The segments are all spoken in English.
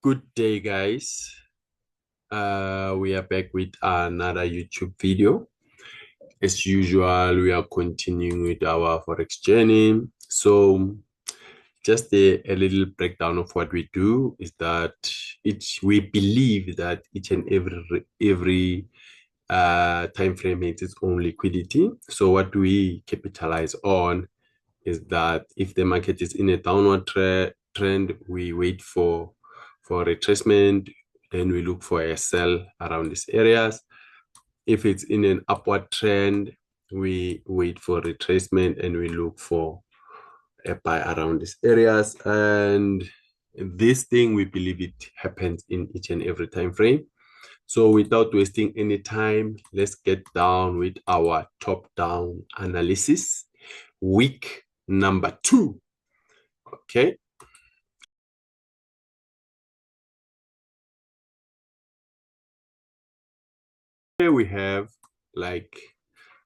Good day, guys. We are back with another YouTube video. As usual, we are continuing with our Forex journey. So just a little breakdown of what we do is that we believe that each and every time frame has its own liquidity. So what we capitalize on is that if the market is in a downward trend, we wait for retracement, then we look for a sell around these areas. If it's in an upward trend, we wait for retracement and we look for a buy around these areas. And this thing, we believe it happens in each and every time frame. So without wasting any time, let's get down with our top-down analysis. Week number 2. Okay. Here we have like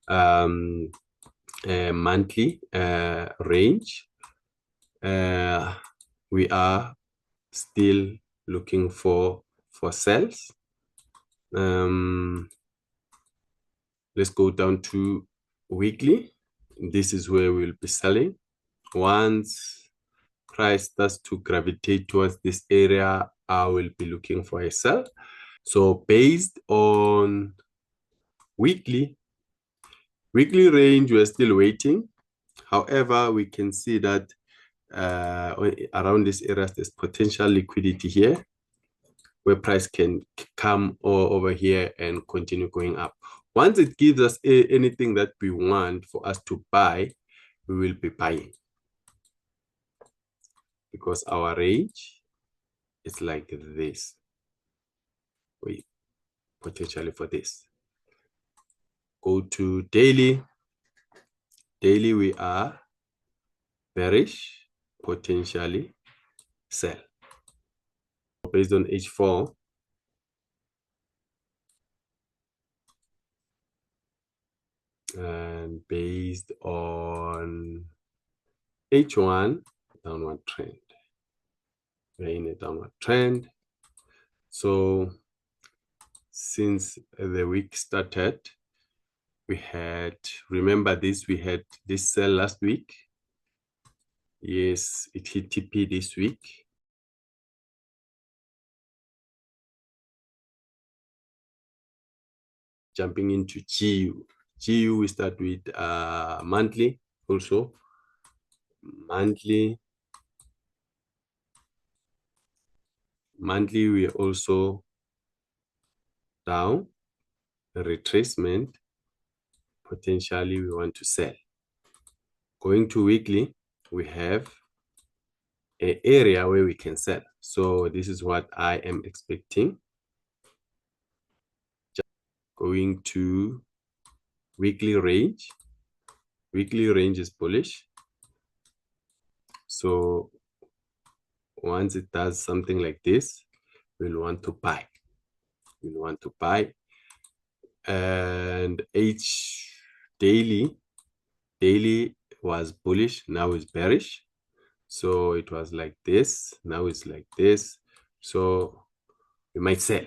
a monthly range. We are still looking for sales. Let's go down to weekly. This is where we'll be selling. Once price starts to gravitate towards this area, I will be looking for a sell. So based on weekly range, we're still waiting. However, we can see that around this area, there's potential liquidity here where price can come over here and continue going up. Once it gives us anything that we want for us to buy, we will be buying, because our range is like this. Wait, potentially for this. Go to daily. Daily, we are bearish, potentially sell. Based on H4, and based on H1, downward trend. We're in a downward trend. So since the week started, we had, remember this, we had this sell last week. Yes, it hit TP this week. Jumping into GU. GU, we start with monthly also. Monthly, we are also down. Retracement, potentially we want to sell. Going to weekly, we have an area where we can sell. So this is what I am expecting. Going to weekly range. Weekly range is bullish. So once it does something like this, we'll want to buy. We'll want to buy. And H daily was bullish, now it's bearish. So it was like this, now it's like this. So we might sell.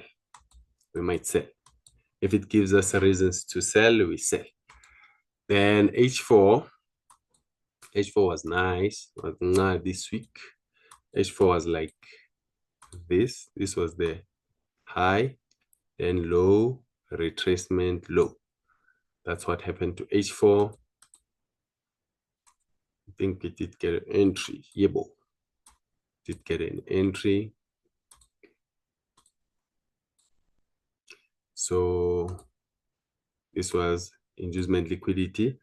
We might sell. If it gives us reasons to sell, we sell. Then H4 was nice, but not this week. H4 was like this. This was the high, then low, retracement, low. That's what happened to H4. I think it did get an entry. Yebo. Did get an entry. So this was inducement liquidity,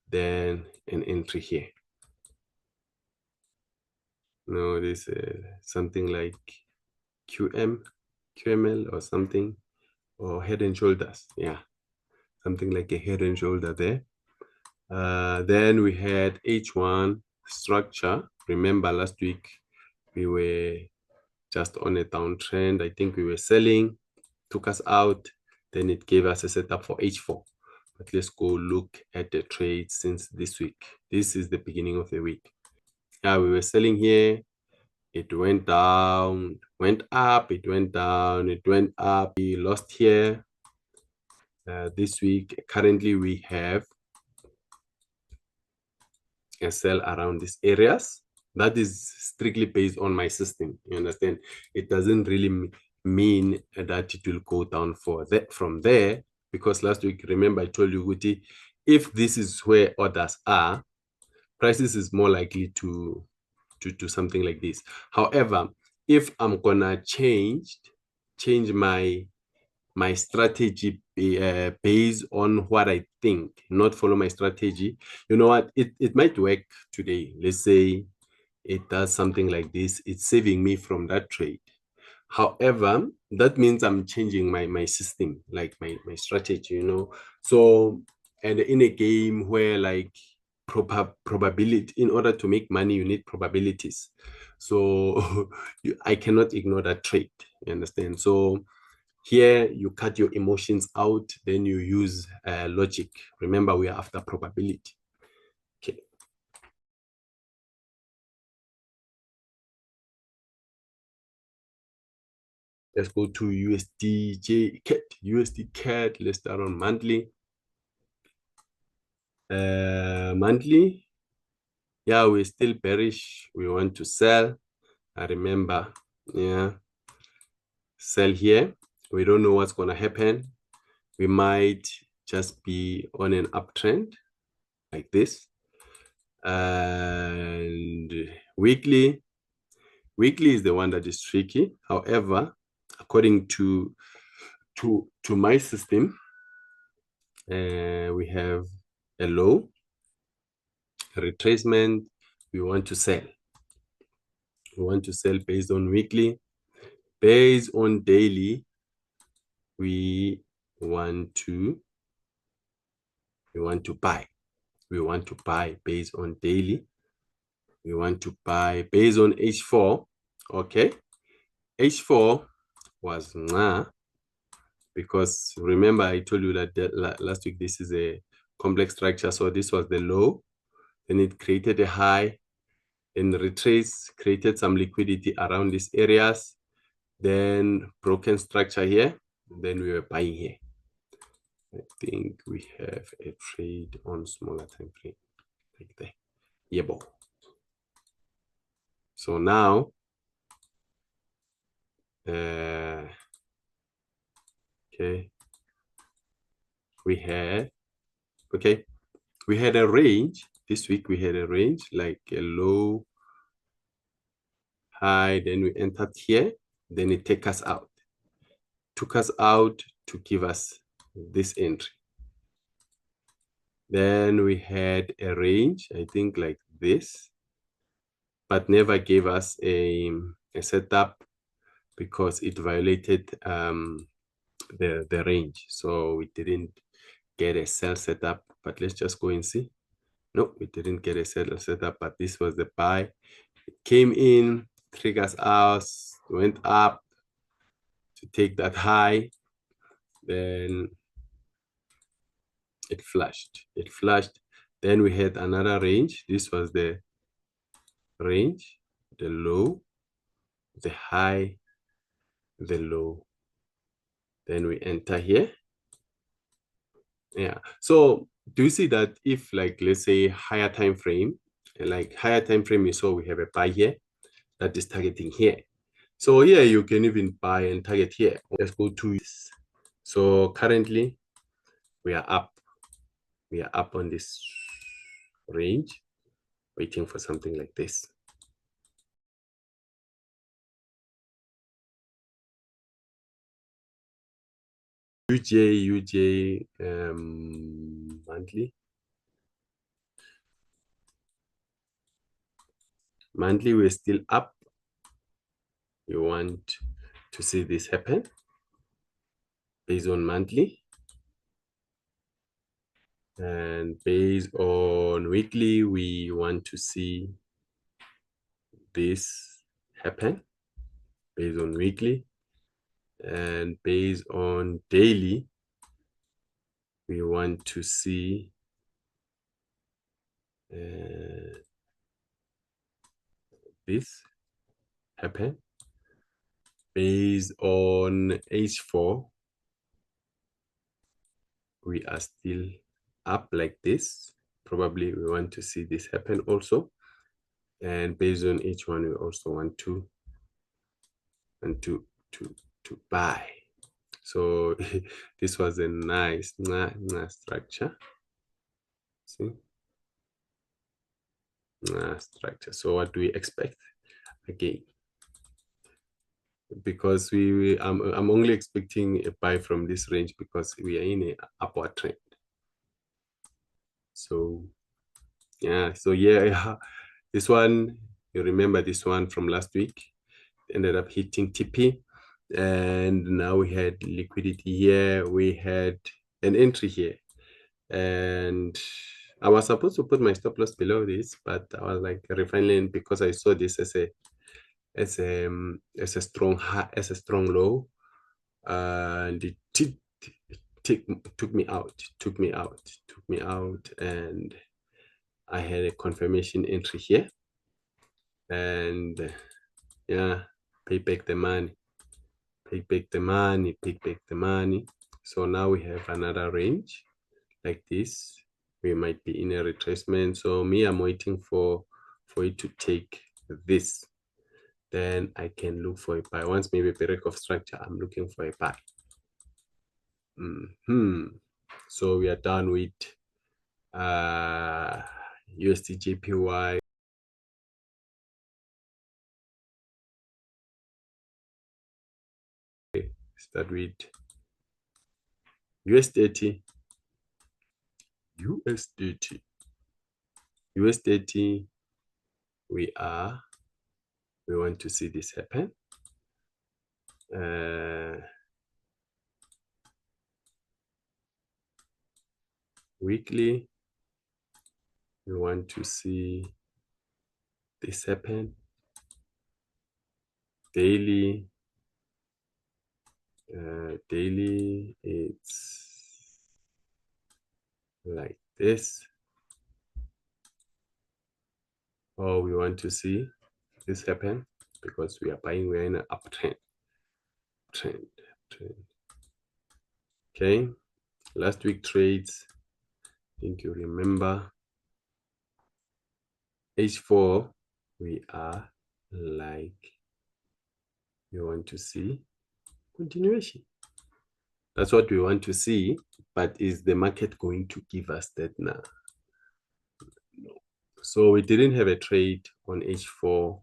then an entry here. No, this something like QML or something, or head and shoulders. Yeah, something like a head and shoulder there. Then we had H1 structure. Remember last week we were just on a downtrend. I think we were selling, took us out, then it gave us a setup for H4. But let's go look at the trade since this week. This is the beginning of the week. Yeah, we were selling here, it went down, went up, it went down, it went up. We lost here. This week, currently we have a sell around these areas. That is strictly based on my system. You understand? It doesn't really mean that it will go down for that from there, because last week, remember, I told you, Guti, if this is where orders are, prices is more likely to do something like this. However, if I'm gonna change my strategy based on what I think, not follow my strategy, you know what, it might work today. Let's say it does something like this, it's saving me from that trade. However, that means I'm changing my system, like my strategy, you know. So, and in a game where like probability, in order to make money, you need probabilities. So I cannot ignore that trade. You understand? So here you cut your emotions out, then you use logic. Remember, we are after probability. Okay. Let's go to USD CAD. USD CAD. Let's start on monthly. Monthly. Yeah, we're still bearish. We want to sell. I remember. Yeah. Sell here. We don't know what's gonna happen. We might just be on an uptrend like this. And weekly is the one that is tricky. However, according to my system, we have a low, a retracement. We want to sell. We want to sell based on weekly. Based on daily, we want to buy. We want to buy based on daily. We want to buy based on H4. Okay. H4 was nah, because remember I told you that last week this is a complex structure. So this was the low, then it created a high, then retrace, created some liquidity around these areas, then broken structure here, then we were buying here. I think we have a trade on smaller time frame like that. Yeah, boy. So now okay, we had a range this week. We had a range like a low, high, then we entered here, then it took us out to give us this entry. Then we had a range, I think like this, but never gave us a setup because it violated the range. So we didn't get a sell setup, but let's just go and see. No, we didn't get a sell setup, but this was the buy. It came in, triggers us, went up to take that high, then it flashed. Then we had another range. This was the range, the low, the high, the low. Then we enter here. Yeah. So do you see that if, like, let's say higher time frame, you saw we have a buy here that is targeting here. So here you can even buy and target here. Let's go to this. So currently we are up. We are up on this range, waiting for something like this. UJ monthly. Monthly, we're still up. You want to see this happen based on monthly. And based on weekly, we want to see this happen based on weekly. And based on daily, we want to see this. happen. Based on H4, we are still up like this. Probably we want to see this happen also. And based on H1, we also want to buy. So this was a nice structure. See, structure. So what do we expect again? Because I'm only expecting a buy from this range because we are in an upward trend. So yeah, this one, you remember this one from last week, ended up hitting TP, and now we had liquidity here, we had an entry here, and I was supposed to put my stop loss below this, but I was like refining because I saw this as a strong high, as a strong low, and it took me out, and I had a confirmation entry here, and yeah, pay back the money. So now we have another range like this. We might be in a retracement. So I'm waiting for it to take this. Then I can look for a buy. Once maybe a break of structure, I'm looking for a buy. So we are done with USD JPY. Start with USDT. USDT, we want to see this happen. Weekly, we want to see this happen. Daily, it's like this. Or we want to see this happen because we are buying, we're in an uptrend. Trend. Okay, last week trades, I think you remember, H4, we are like, you want to see continuation. That's what we want to see, but is the market going to give us that now? No. So we didn't have a trade on H4.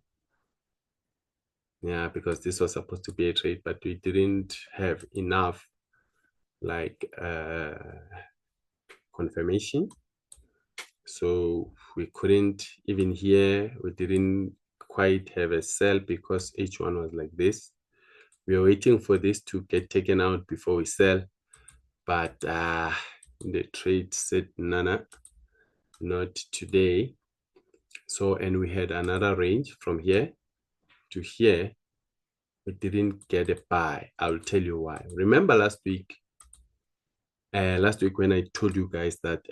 Yeah, because this was supposed to be a trade, but we didn't have enough like confirmation. So we couldn't, even here, we didn't quite have a sell because H1 was like this. We are waiting for this to get taken out before we sell. But the trade said, Nana, not today. So, and we had another range from here to here. We didn't get a buy. I'll tell you why. Remember last week when I told you guys that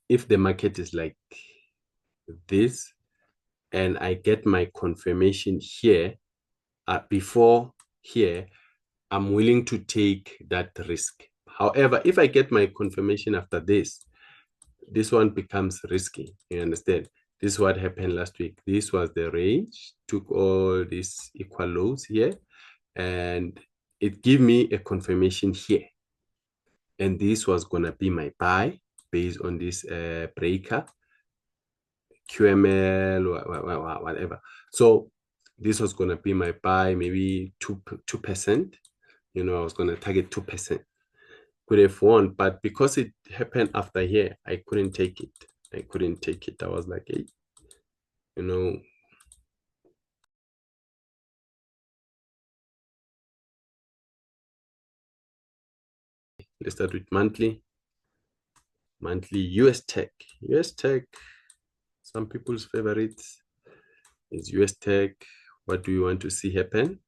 if the market is like this and I get my confirmation here before here, I'm willing to take that risk. However, if I get my confirmation after this one becomes risky. You understand? This is what happened last week. This was the range, took all these equal lows here, and it gave me a confirmation here. And this was going to be my buy based on this breaker, QML, whatever. So this was going to be my buy, maybe 2%. You know, I was going to target 2%. Could have won, but because it happened after here, I couldn't take it. I was like, hey, you know, let's start with monthly US tech. Some people's favorites is US tech. What do you want to see happen?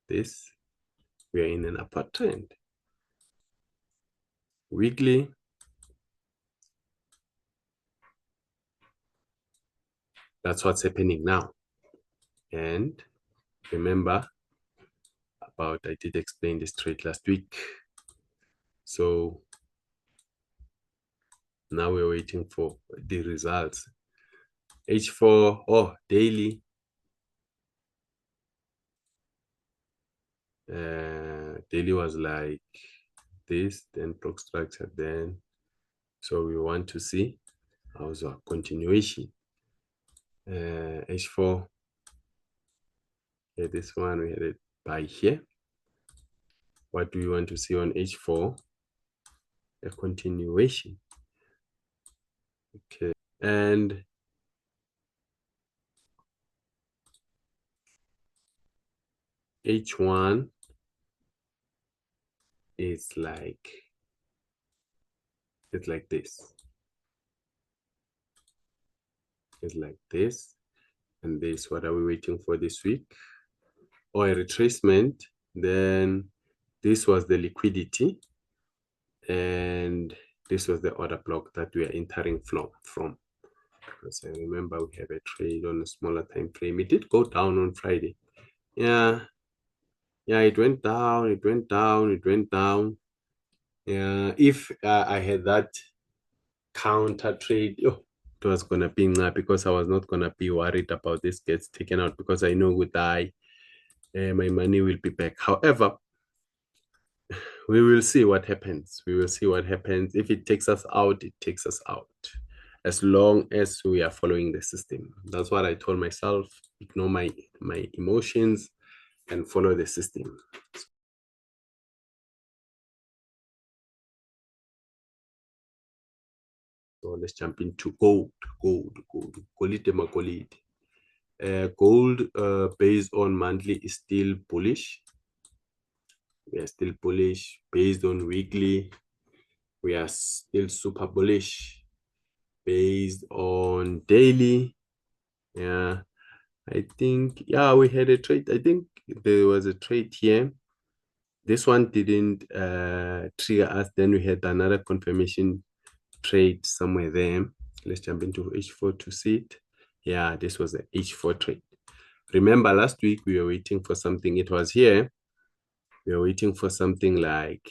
This, we are in an upward trend. Weekly, that's what's happening now. And remember about, I did explain this trade last week. So now we're waiting for the results. H4, oh, daily. Daily was like this, then block structure, then. So we want to see how's our continuation. H4, yeah, this one we had it by here. What do we want to see on H4? A continuation. Okay, and H1 is like, it's like this. It's like this. And this, what are we waiting for this week? Or a retracement. Then this was the liquidity. And this was the order block that we are entering from. Because I remember we have a trade on a smaller time frame. It did go down on Friday. Yeah, it went down, it went down, it went down. Yeah, if I had that counter trade, oh, it was gonna be because I was not gonna be worried about this gets taken out, because I know with my money will be back. However, we will see what happens. We will see what happens. If it takes us out, it takes us out. As long as we are following the system. That's what I told myself. Ignore my emotions and follow the system. So let's jump into gold. Gold. Gold based on monthly is still bullish. We are still bullish. Based on weekly, we are still super bullish. Based on daily, yeah, I think, yeah, we had a trade. I think there was a trade here. This one didn't trigger us. Then we had another confirmation trade somewhere there. Let's jump into H4 to see it. Yeah, this was the H4 trade. Remember last week we were waiting for something. It was here. We were waiting for something like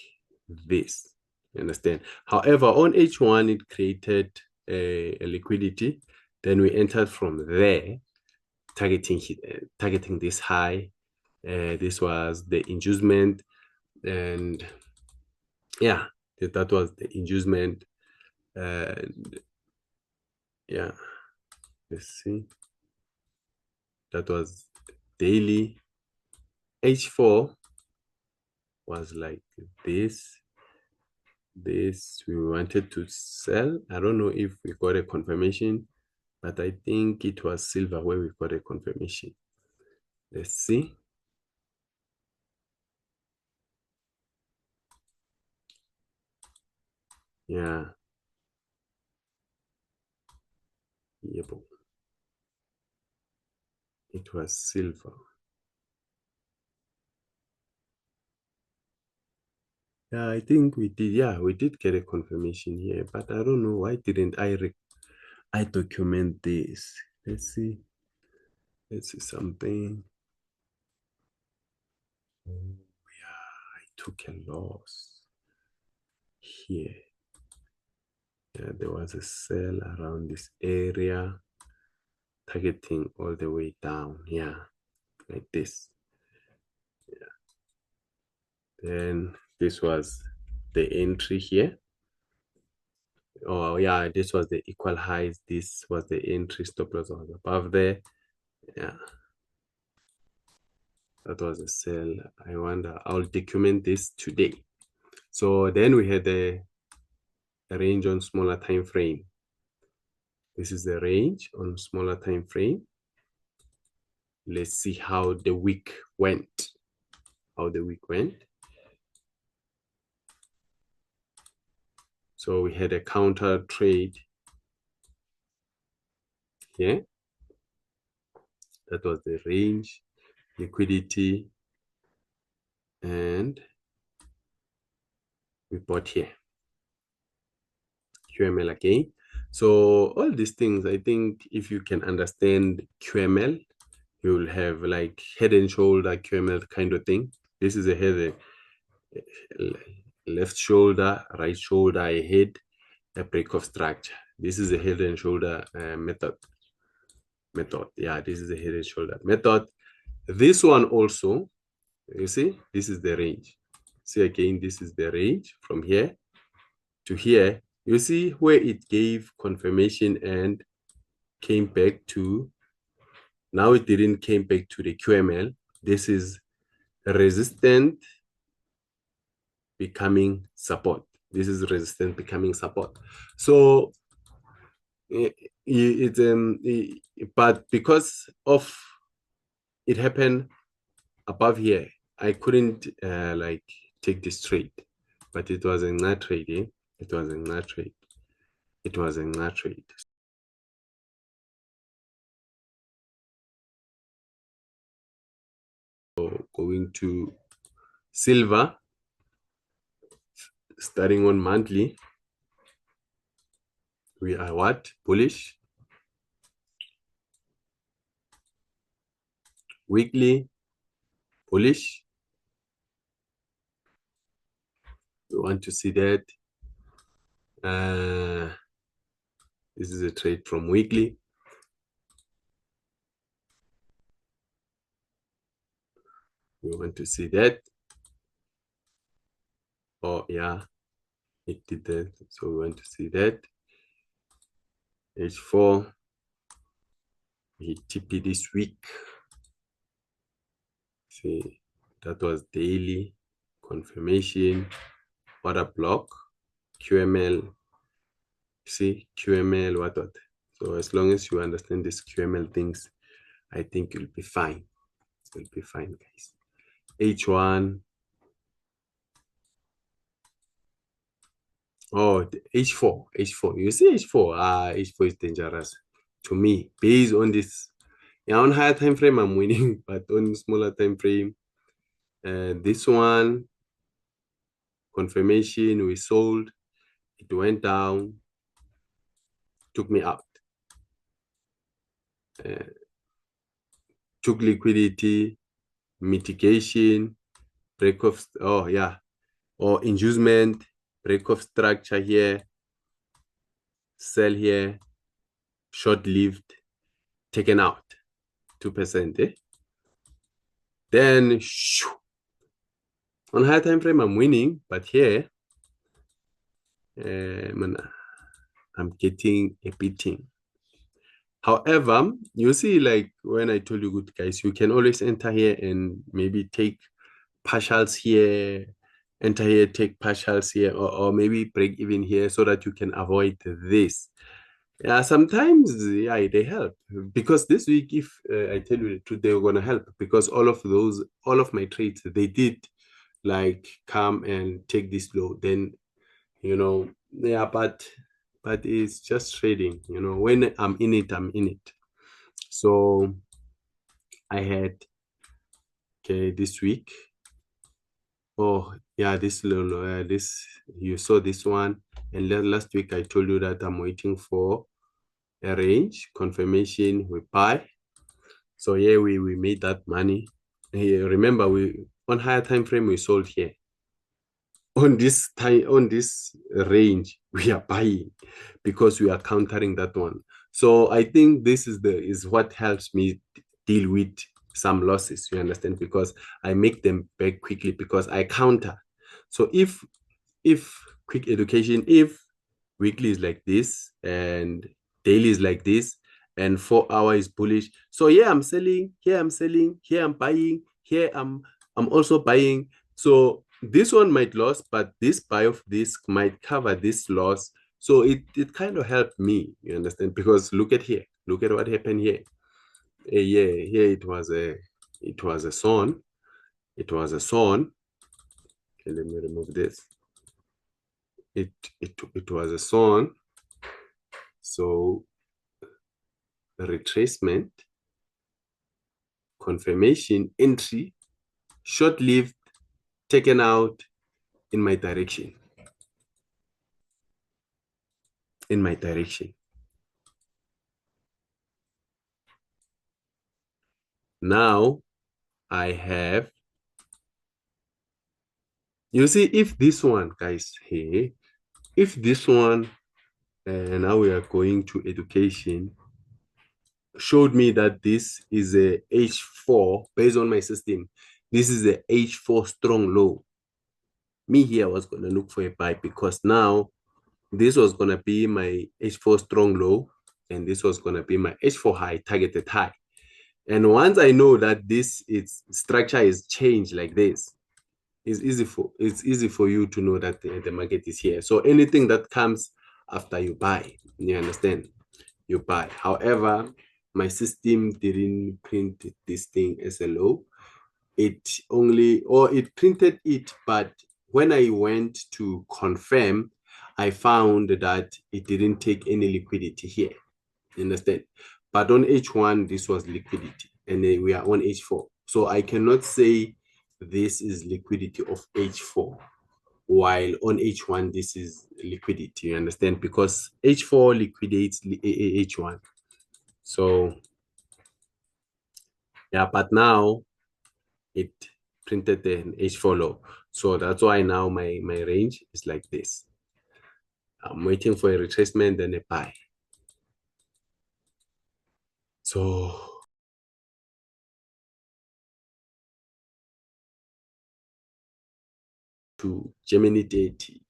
this. You understand? However, on H1 it created a liquidity. Then we entered from there, targeting this high. This was the inducement, and yeah, that was the inducement. And yeah, let's see, that was daily. H4 was like this we wanted to sell. I don't know if we got a confirmation, but I think it was silver where we got a confirmation. Let's see. Yeah, yep, it was silver. Yeah, I think we did. Yeah, we did get a confirmation here, but I don't know why didn't I document this. Let's see. Let's see something. Oh, yeah, I took a loss here. Yeah, there was a sell around this area, targeting all the way down. Yeah, like this. Yeah. Then this was the entry here. Oh yeah, this was the equal highs. This was the entry. Stop loss was above there. Yeah, that was a sell. I wonder, I'll document this today. So then we had the range on smaller time frame. This is the range on smaller time frame. Let's see how the week went. So we had a counter trade here. That was the range, liquidity, and we bought here. QML again. So all these things, I think if you can understand QML, you'll have like head and shoulder QML kind of thing. This is a head, left shoulder, right shoulder, a head, a break of structure. This is a head and shoulder method. Yeah, this is a head and shoulder method. This one also, you see, this is the range. See again, this is the range from here to here. You see where it gave confirmation and came back to, now it didn't came back to the QML. This is resistant becoming support. This is resistant becoming support. So but because of it happened above here, I couldn't like take this trade, but it was a nut trade. It was a nut trade. It was a nut trade. So going to silver, starting on monthly, we are what? Bullish. Weekly, bullish. We want to see that. This is a trade from weekly. We want to see that. Oh, yeah, it did that. So we want to see that. H4, we TP this week. See, that was daily confirmation. Order block, QML. See, QML, what? So as long as you understand these QML things, I think you'll be fine. You'll be fine, guys. H1. Oh, H4. H4. You see H4? H4 is dangerous to me. Based on this, yeah, on higher time frame, I'm winning, but on smaller time frame, this one, confirmation, we sold. It went down, took me out. Took liquidity, mitigation, break of, oh yeah, or inducement, break of structure here, sell here, short-lived, taken out, 2%. Then, shoo, on higher time frame, I'm winning, but here, I'm getting a beating. However, you see, like when I told you, good guys, you can always enter here and maybe take partials here, enter here, take partials here, or maybe break even here so that you can avoid this. Yeah, sometimes, yeah, they help. Because this week, if I tell you the truth, they're going to help because all of my trades, they did like come and take this low. Then, yeah, but it's just trading, when I'm in it, I'm in it. So I had, okay, this week. Oh, yeah, this little, you saw this one. And last week I told you that I'm waiting for a range confirmation, we buy. So yeah, we made that money. Here, remember, we on higher time frame we sold here. On this range, we are buying because we are countering that one. So I think this is what helps me deal with some losses, you understand, because I make them back quickly because I counter. So if quick education, if weekly is like this and daily is like this and 4 hour is bullish, so yeah, I'm selling here, I'm selling here, I'm buying here, I'm also buying. So this one might lose, but this buy of this might cover this loss. So it kind of helped me, you understand, because look at here, look at what happened here. Yeah, here it was a son. It was a son. Okay, let me remove this. It was a son. So retracement, confirmation, entry, short-lived, taken out in my direction. In my direction. Now I have, you see, if this one, guys, here, if this one, and now we are going to education, showed me that this is a H4 based on my system. This is a H4 strong low. Me here was going to look for a buy because now this was going to be my H4 strong low and this was going to be my H4 high, targeted high. And once I know that this its structure is changed like this, it's easy for you to know that the market is here. So anything that comes after you buy, you understand, you buy. However, my system didn't print this thing as a low. It only, or it printed it, but when I went to confirm, I found that it didn't take any liquidity here. You understand? But on H1, this was liquidity, and then we are on H4. So I cannot say this is liquidity of H4, while on H1, this is liquidity. You understand? Because H4 liquidates H1. So, yeah, but now it printed an H4 low. So that's why now my range is like this. I'm waiting for a retracement, then a buy. So to Gemini 30,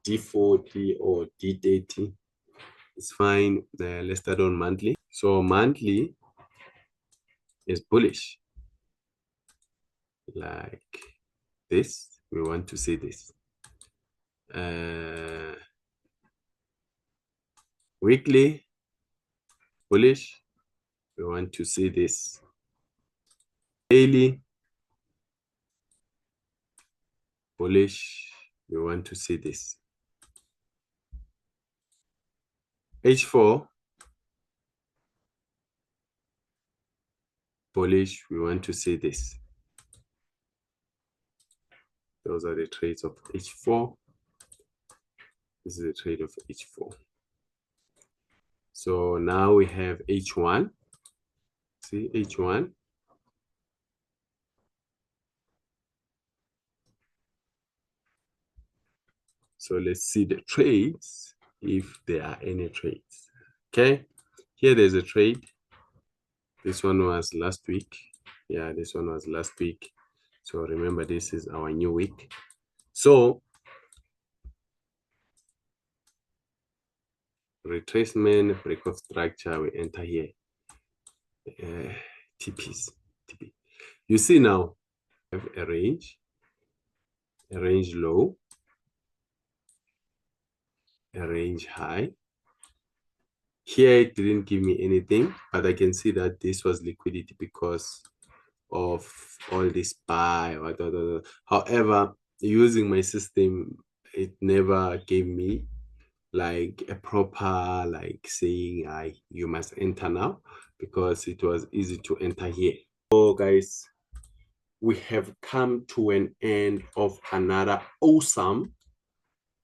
D40 or D30, it's fine. Let's start on monthly. So monthly is bullish, like this. We want to see this. Weekly, bullish. We want to see this. Daily, bullish. We want to see this. H4, bullish. We want to see this. Those are the trades of H4. This is the trade of H4. So now we have H1. See H1. So let's see the trades, if there are any trades. Okay, here there's a trade. This one was last week. Yeah, this one was last week. So remember, this is our new week. So retracement, break of structure, we enter here. TPs, TP. You see now, I have a range low, a range high. Here it didn't give me anything, but I can see that this was liquidity because of all this buy. However, using my system, it never gave me like a proper like saying you must enter now, because it was easy to enter here. So guys, we have come to an end of another awesome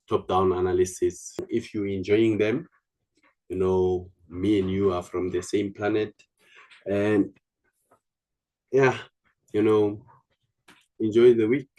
top-down analysis. If you're enjoying them, you know, me and you are from the same planet, and yeah, you know, enjoy the week.